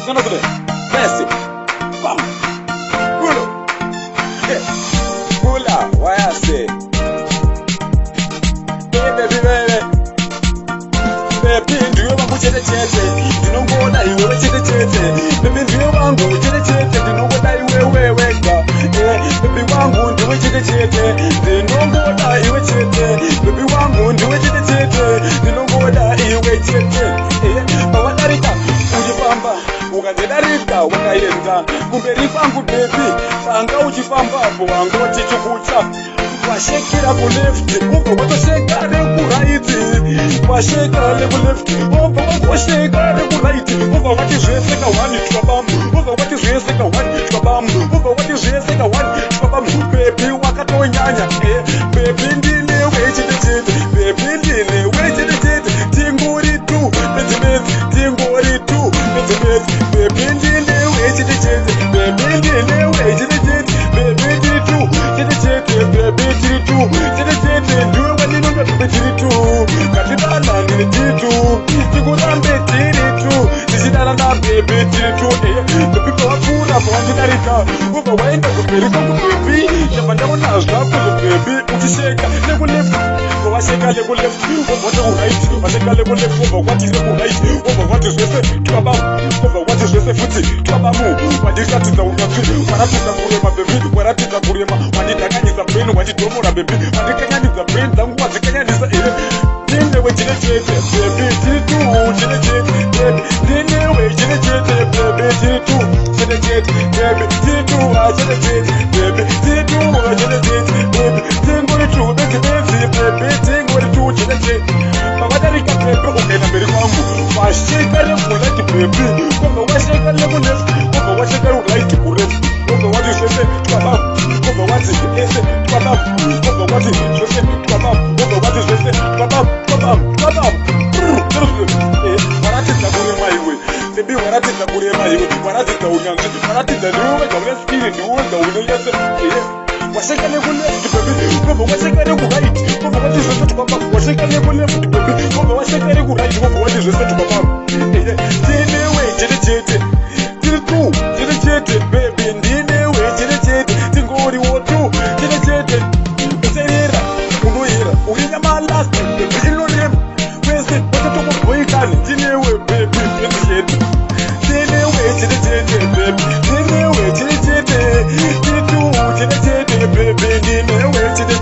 Sana today. Best. Bam. Pull up. Yeah. Pull up. Why I say? Baby, baby. Baby, do you want to chete chete? You know what I will chete chete. Baby, do you want to chete chete? You know what I will weka. Yeah. Baby, wangu do chete chete. You know what I will chete. Baby, wangu do chete chete. You know what I will chete. Yeah. Bawadarika, ujifamba. Ukadarika, wakaenda. Kumberi kwangu baby. Panga ujifamba hapo wangu chichukucha. Washekera ku left, umva watoshekare ku right. Washekare ku left, umva watoshekare ku right. Umva watizveseka one twabam, umva watizveseka one twabam, umva watizveseka one twabam. Baby wakatonyanya, baby ndine wechitete, baby ndine wechitete. Tingori tu, let's tingori tu, let's baby ndine wechitete, baby ndine wechitete, baby ndine tu, chitete, baby. Chitete, ndiwe waninoga chiritu. Katibana ndine chiritu. Tikurambe chiritu. Tichidana na baby chiritu. Baby kwakura pawandidarika. Uva waenda kumberi kwangu baby. Shamba ndaona zvako baby. Uchisheka leku left. Washeka leku left. Wavota right. Washeka leku left. Uva wati leku right. Uva wati zvese twabamu. Uva wati zvese futi twabamu. Wandisatidza unyanzvi. Waratidza kurema baby. Waratidza kurema. Wandidakanyisa brain. Wandidhomora baby. Wandikanyanyisa brain dzangu wadzikanyanyisa ndinewe chinechete baby chiritu chinechete baby ndinewe chinechete baby chiritu chinechete baby chiritu chinechete baby chiritu chinechete baby tingori tu baby tingori tu chinechete pavadarika baby ukaenda mberi kwangu washeka lekuleft baby kwamba washeka lekuleft kwamba washeka right kureft kwamba wati zvese twabamu kwamba wati ese twabamu kwamba wati zvese twabamu kwamba wati zvese twabamu waratidza kurema iwe baby waratidza kurema iwe waratidza unyanzvi waratidza ndiwe gaune skiri ndiwe gaune yese washeka lekuleft baby kwamba washeka lekuright kwamba wati zvese twabamu washeka lekuleft baby kwamba washeka lekuright kwamba wati zvese twabamu ndinewe chete tiri tu chete baby ndinewe chete tingori wotu chete userera unoyera urinya malast baby inorema wese watatokuboikani ndinewe baby chete ndinewe chete baby ndinewe chete tiri tu chete baby ndinewe chete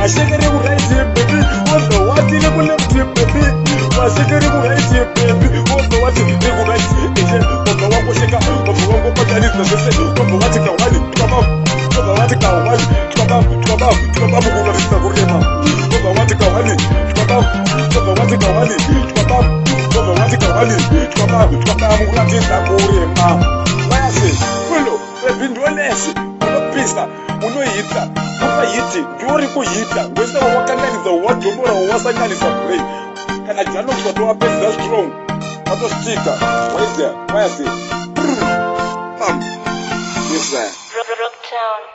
washekere kuraiti baby wonga wati nekuleft baby washekere kuraiti baby wonga wati nekuraiti wonga wangosheka wonga wangopatanidza zvese wonga wati kawani twabamu wonga wati kawani twabamu kuratidza kurema wonga wati kawani twabamu wonga wati kawani twabamu wonga wati kawani twabamu kuratidza kurema wayase kulo baby ndionese unopisa unohita upahiti ndiuri kuhita wese wawakanganidza wadhomora wawasanganisa play kana janokuva towapedza strong watostika wayase Yes, sir. Rocktown.